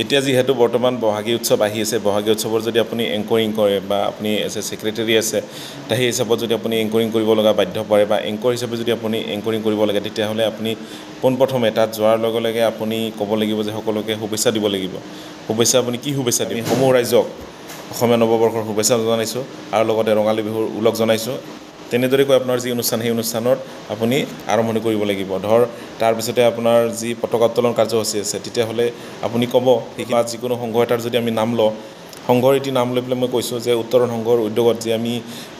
এতিয়া যিহেতু বৰ্তমান বহাগী উৎসৱ আহি আছে, বহাগী উৎসৱৰ যদি আপুনি এংকৰিং কৰে বা আপুনি এজ এ ছেক্ৰেটেৰী আছে, সেই হিচাপত যদি আপুনি এংকৰিং কৰিব লগা বাধ্য পৰে বা এংকৰ হিচাপে যদি আপুনি এংকৰিং কৰিব লাগে, তেতিয়াহ'লে আপুনি পোনপ্ৰথমে তাত যোৱাৰ লগে লগে আপুনি ক'ব লাগিব যে সকলোকে শুভেচ্ছা দিব লাগিব। শুভেচ্ছা আপুনি কি শুভেচ্ছা দিম? সমূহ ৰাইজক অসমীয়া নৱবৰ্ষৰ শুভেচ্ছা জনাইছোঁ আৰু লগতে ৰঙালী বিহুৰ ওলগ জনাইছোঁ। তেনেদৰে কৈ আপোনাৰ যি অনুষ্ঠান, সেই অনুষ্ঠানত আপুনি আৰম্ভণি কৰিব লাগিব। তাৰপিছতে আপোনাৰ যি পতাকা উত্তোলন কাৰ্যসূচী আছে, তেতিয়াহ'লে আপুনি ক'ব সেইখিনি যিকোনো সংঘ এটাৰ যদি আমি নাম লওঁ, সংঘৰ এটি নাম লৈ পেলাই মই কৈছোঁ যে উত্তৰণ সংঘৰ উদ্যোগত যি আমি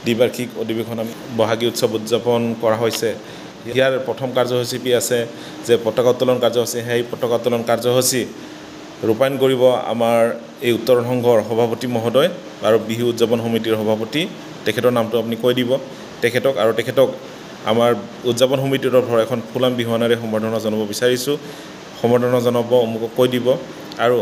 দ্বিবাৰ্ষিক অধিৱেশন আমি বহাগী উৎসৱ উদযাপন কৰা হৈছে, ইয়াৰ প্ৰথম কাৰ্যসূচী আছে যে পতাকা উত্তোলন কাৰ্যসূচী। সেই পতাকা উত্তোলন কাৰ্যসূচী ৰূপায়ণ কৰিব আমাৰ এই উত্তৰণ সংঘৰ সভাপতি মহোদয় আৰু বিহু উদযাপন সমিতিৰ সভাপতি, তেখেতৰ নামটো আপুনি কৈ দিব তেখেতক। আৰু তেখেতক আমাৰ উদযাপন সমিতিৰ তৰফৰ এখন ফুলাম বিহুৱানেৰে সম্বৰ্ধনা জনাব বিচাৰিছোঁ। সম্বৰ্ধনা জনাব অমুকক কৈ দিব আৰু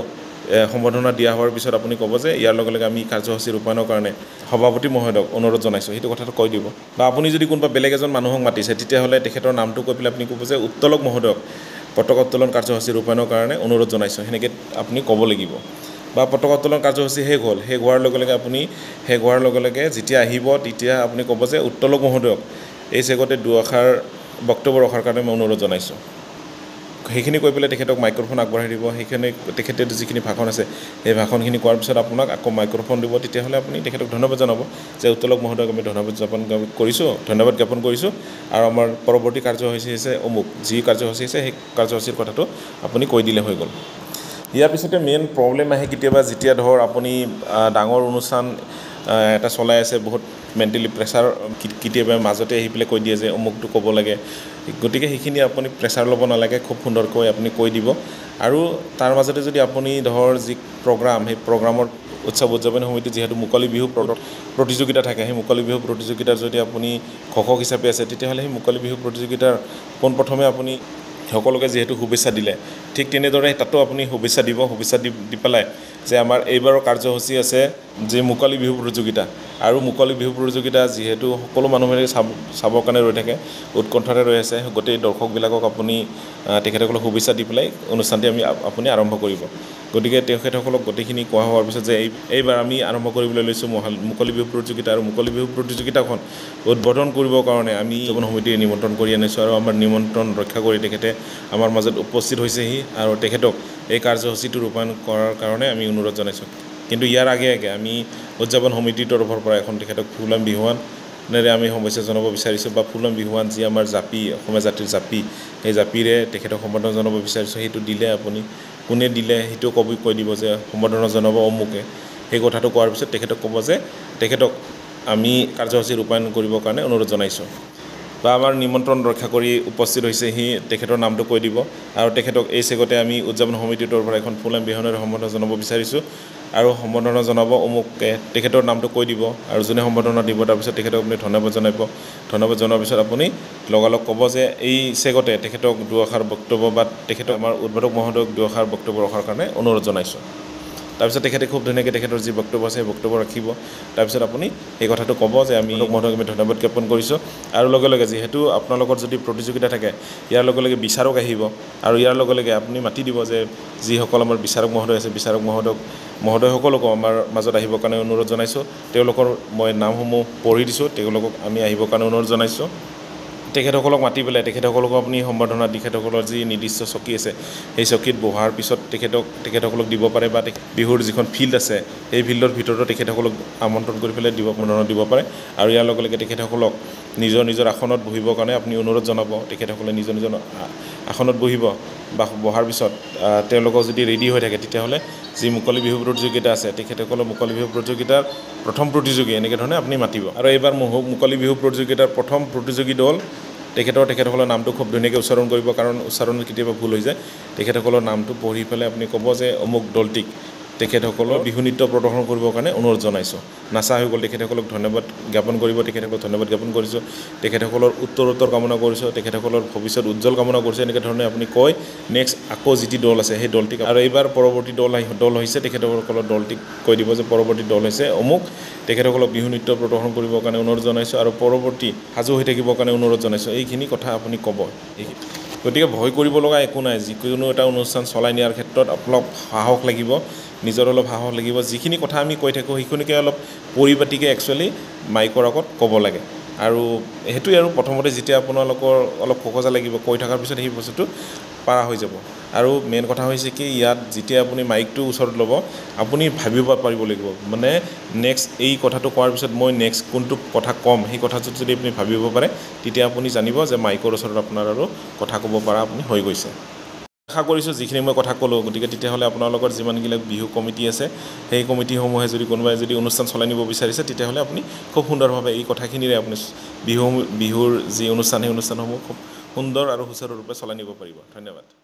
সম্বৰ্ধনা দিয়া হোৱাৰ পিছত আপুনি ক'ব যে ইয়াৰ লগে লগে আমি কাৰ্যসূচী ৰূপায়ণৰ কাৰণে সভাপতি মহোদয়ক অনুৰোধ জনাইছোঁ, সেইটো কথাটো কৈ দিব। বা আপুনি যদি কোনোবা বেলেগ এজন মানুহক মাতিছে, তেতিয়াহ'লে তেখেতৰ নামটো কৈ পেলাই আপুনি ক'ব যে উত্তোলক মহোদয়ক পতাকা উত্তোলন কাৰ্যসূচী ৰূপায়ণৰ কাৰণে অনুৰোধ জনাইছোঁ, সেনেকৈ আপুনি ক'ব লাগিব। বা পতাকা উত্তোলন কাৰ্যসূচী শেষ হ'ল, শেষ হোৱাৰ লগে লগে যেতিয়া আহিব, তেতিয়া আপুনি ক'ব যে উত্তোলক মহোদয়ক এই চেগতে দুআষাৰ বক্তব্য ৰখাৰ কাৰণে মই অনুৰোধ জনাইছোঁ। সেইখিনি কৈ পেলাই তেখেতক মাইক্ৰফোন আগবঢ়াই দিব। সেইখিনি তেখেতে যিখিনি ভাষণ আছে, সেই ভাষণখিনি কোৱাৰ পিছত আপোনাক আকৌ মাইক্ৰফোন দিব। তেতিয়াহ'লে আপুনি তেখেতক ধন্যবাদ জনাব যে উত্তোলক মহোদয়ক আমি ধন্যবাদ জ্ঞাপন কৰিছোঁ আৰু আমাৰ পৰৱৰ্তী কাৰ্যসূচী হৈছে অমুক, যি কাৰ্যসূচী আছে সেই কাৰ্যসূচীৰ কথাটো আপুনি কৈ দিলে হৈ গ'ল। ইয়াৰ পিছতে মেইন প্ৰব্লেম আহে কেতিয়াবা, যেতিয়া আপুনি ডাঙৰ অনুষ্ঠান এটা চলাই আছে, বহুত মেণ্টেলি প্ৰেছাৰ কেতিয়াবা মাজতে আহি পেলাই কৈ দিয়ে যে অমুকটো ক'ব লাগে। গতিকে সেইখিনি আপুনি প্ৰেছাৰ ল'ব নালাগে, খুব সুন্দৰকৈ আপুনি কৈ দিব। আৰু তাৰ মাজতে যদি আপুনি যি প্ৰগ্ৰাম, সেই প্ৰগ্ৰামৰ উৎসৱ উদযাপন সমিতিত যিহেতু মুকলি বিহু প্ৰতিযোগিতা থাকে, সেই মুকলি বিহু প্ৰতিযোগিতাৰ যদি আপুনি ঘোষক হিচাপে আছে, তেতিয়াহ'লে সেই মুকলি বিহু প্ৰতিযোগিতাৰ পোনপ্ৰথমে আপুনি সকলোকে যিহেতু শুভেচ্ছা দিলে, ঠিক তেনেদৰে তাতো আপুনি শুভেচ্ছা দি পেলাই যে আমাৰ এইবাৰৰ কাৰ্যসূচী আছে যে মুকলি বিহু প্ৰতিযোগিতা। আৰু মুকলি বিহু প্ৰতিযোগিতা যিহেতু সকলো মানুহে চাবৰ কাৰণে ৰৈ থাকে, উৎকণ্ঠাৰে ৰৈ আছে, গোটেই দৰ্শকবিলাকক আপুনি তেখেতসকলক শুভেচ্ছা দি পেলাই অনুষ্ঠানটি আপুনি আৰম্ভ কৰিব। গতিকে তেখেতসকলক গোটেইখিনি কোৱা হোৱাৰ পিছত যে এইবাৰ আমি আৰম্ভ কৰিবলৈ লৈছোঁ মুকলি বিহু প্ৰতিযোগিতা, আৰু মুকলি বিহু প্ৰতিযোগিতাখন উদ্বোধন কৰিবৰ কাৰণে আমি উদযাপন সমিতিয়ে নিমন্ত্ৰণ কৰি আনিছোঁ। আৰু আমাৰ নিমন্ত্ৰণ ৰক্ষা কৰি তেখেতে আমাৰ মাজত উপস্থিত হৈছেহি আৰু তেখেতক এই কাৰ্যসূচীটো ৰূপায়ণ কৰাৰ কাৰণে আমি অনুৰোধ জনাইছোঁ। কিন্তু ইয়াৰ আগে আমি উদযাপন সমিতিৰ তৰফৰ পৰা এখন তেখেতক ফুলাম বিহুৱানেৰে আমি শুভেচ্ছা জনাব বিচাৰিছোঁ, বা ফুলাম বিহুৱান যি আমাৰ জাপি, অসমীয়া জাতিৰ জাপি, সেই জাপিৰে তেখেতক সম্বৰ্ধনা জনাব বিচাৰিছোঁ। সেইটো দিলে আপুনি কোনে দিলে সেইটো কৈ দিব যে সম্বৰ্ধনা জনাব অমুকে। সেই কথাটো কোৱাৰ পিছত তেখেতক ক'ব যে তেখেতক আমি কাৰ্যসূচী ৰূপায়ণ কৰিবৰ কাৰণে অনুৰোধ জনাইছোঁ, বা আমাৰ নিমন্ত্ৰণ ৰক্ষা কৰি উপস্থিত হৈছে সি তেখেতৰ নামটো কৈ দিব। আৰু তেখেতক এই চেগতে আমি উদযাপন সমিতিৰ তৰফৰ এখন ফুলাম বিহুৱানেৰে সম্বৰ্ধনা জনাব বিচাৰিছোঁ, আৰু সম্বৰ্ধনা জনাব অমুকে, তেখেতৰ নামটো কৈ দিব। আৰু যোনে সম্বৰ্ধনা দিব, তাৰপিছত তেখেতক আপুনি ধন্যবাদ জনাব। ধন্যবাদ জনোৱাৰ পিছত আপুনি লগালগ ক'ব যে এই চেগতে তেখেতক দুআষাৰ বক্তব্য, বা তেখেতক আমাৰ উদ্বোধক মহোদয়ক দুআষাৰ বক্তব্য ৰখাৰ কাৰণে অনুৰোধ জনাইছোঁ। তাৰপিছত তেখেতে খুব ধুনীয়াকৈ তেখেতৰ যি বক্তব্য আছে সেই বক্তব্য ৰাখিব। তাৰপিছত আপুনি সেই কথাটো ক'ব যে আমি মহোদয়ক আমি ধন্যবাদ জ্ঞাপন কৰিছোঁ। আৰু লগে লগে যিহেতু আপোনালোকৰ যদি প্ৰতিযোগিতা থাকে, ইয়াৰ লগে লগে বিচাৰক আহিব, আৰু ইয়াৰ লগে লগে আপুনি মাতি দিব যে যিসকল আমাৰ বিচাৰক মহোদয় আছে, বিচাৰক মহোদয়সকলকো আমাৰ মাজত আহিবৰ কাৰণে অনুৰোধ জনাইছোঁ। তেওঁলোকৰ মই নামসমূহ পঢ়ি দিছোঁ, তেওঁলোকক আমি আহিবৰ কাৰণে অনুৰোধ জনাইছোঁ। তেখেতসকলক মাতি পেলাই তেখেতসকলকো আপুনি সম্বৰ্ধনা, তেখেতসকলৰ যি নিৰ্দিষ্ট চকী আছে সেই চকীত বহাৰ পিছত তেখেতসকলক দিব পাৰে, বা বিহুৰ যিখন ফিল্ড আছে সেই ফিল্ডৰ ভিতৰতো তেখেতসকলক আমন্ত্ৰণ কৰি পেলাই সম্বৰ্ধনা দিব পাৰে। আৰু ইয়াৰ লগে লগে তেখেতসকলক নিজৰ আসনত বহিবৰ কাৰণে আপুনি অনুৰোধ জনাব। তেখেতসকলে নিজৰ আসনত বহিব, বা বহাৰ পিছত তেওঁলোকক যদি ৰেডি হৈ থাকে, তেতিয়াহ'লে যি মুকলি বিহু প্ৰতিযোগিতা আছে, তেখেতসকলৰ মুকলি বিহু প্ৰতিযোগিতাৰ প্ৰথম প্ৰতিযোগী এনেকৈ ধৰণে আপুনি মাতিব। আৰু এইবাৰ মুকলি বিহু প্ৰতিযোগিতাৰ প্ৰথম প্ৰতিযোগী দল তেখেতসকলৰ নামটো খুব ধুনীয়াকৈ উচ্চাৰণ কৰিব, কাৰণ উচ্চাৰণত কেতিয়াবা ভুল হৈ যায়। তেখেতসকলৰ নামটো পঢ়ি পেলাই আপুনি ক'ব যে অমুক দলটিক তেখেতসকলৰ বিহু নৃত্য প্ৰদৰ্শন কৰিবৰ কাৰণে অনুৰোধ জনাইছোঁ। নাচা হৈ গ'ল, তেখেতসকলক ধন্যবাদ জ্ঞাপন কৰিব। তেখেতসকলক ধন্যবাদ জ্ঞাপন কৰিছোঁ, তেখেতসকলৰ উত্তৰোত্তৰ কামনা কৰিছোঁ, তেখেতসকলৰ ভৱিষ্যত উজ্জ্বল কামনা কৰিছোঁ, এনেকৈ ধৰণে আপুনি কয় নেক্সট আকৌ যিটি দল আছে সেই দলটিক, আৰু এইবাৰ পৰৱৰ্তী দল হৈছে তেখেতসকলৰ দলটিক কৈ দিব যে পৰৱৰ্তী দল হৈছে অমুক, তেখেতসকলক বিহু নৃত্য প্ৰদৰ্শন কৰিবৰ কাৰণে অনুৰোধ জনাইছোঁ, আৰু পৰৱৰ্তী সাজু হৈ থাকিবৰ কাৰণে অনুৰোধ জনাইছোঁ। এইখিনি কথা আপুনি ক'ব। গতিকে ভয় কৰিব লগা একো নাই যিকোনো এটা অনুষ্ঠান চলাই নিয়াৰ ক্ষেত্ৰত অলপ সাহস লাগিব নিজৰ অলপ সাহস লাগিব যিখিনি কথা আমি কৈ থাকোঁ সেইখিনিকে অলপ পৰিপাটিকৈ একচুৱেলি মাইকৰ আগত ক'ব লাগে আৰু সেইটোৱে আৰু প্ৰথমতে যেতিয়া আপোনালোকৰ অলপ ফকজা লাগিব কৈ থকাৰ পিছত সেই বস্তুটো পাৰা হৈ যাব আৰু মেইন কথা হৈছে কি ইয়াত যেতিয়া আপুনি মাইকটো ওচৰত ল'ব আপুনি ভাবিব পাৰিব লাগিব মানে নেক্সট এই কথাটো কোৱাৰ পিছত মই নেক্সট কোনটো কথা ক'ম সেই কথাটো যদি আপুনি ভাবিব পাৰে তেতিয়া আপুনি জানিব যে মাইকৰ ওচৰত আপোনাৰ আৰু কথা ক'ব পৰা আপুনি হৈ গৈছে আশা কৰিছোঁ যিখিনি মই কথা ক'লোঁ গতিকে তেতিয়াহ'লে আপোনালোকৰ যিমানবিলাক বিহু কমিটি আছে সেই কমিটিসমূহে যদি কোনোবাই যদি অনুষ্ঠান চলাই নিব বিচাৰিছে তেতিয়াহ'লে আপুনি খুব সুন্দৰভাৱে এই কথাখিনিৰে আপুনি বিহুৰ যি অনুষ্ঠান সেই অনুষ্ঠানসমূহ খুব সুন্দৰ আৰু সুচাৰুৰূপে চলাই নিব পাৰিব ধন্যবাদ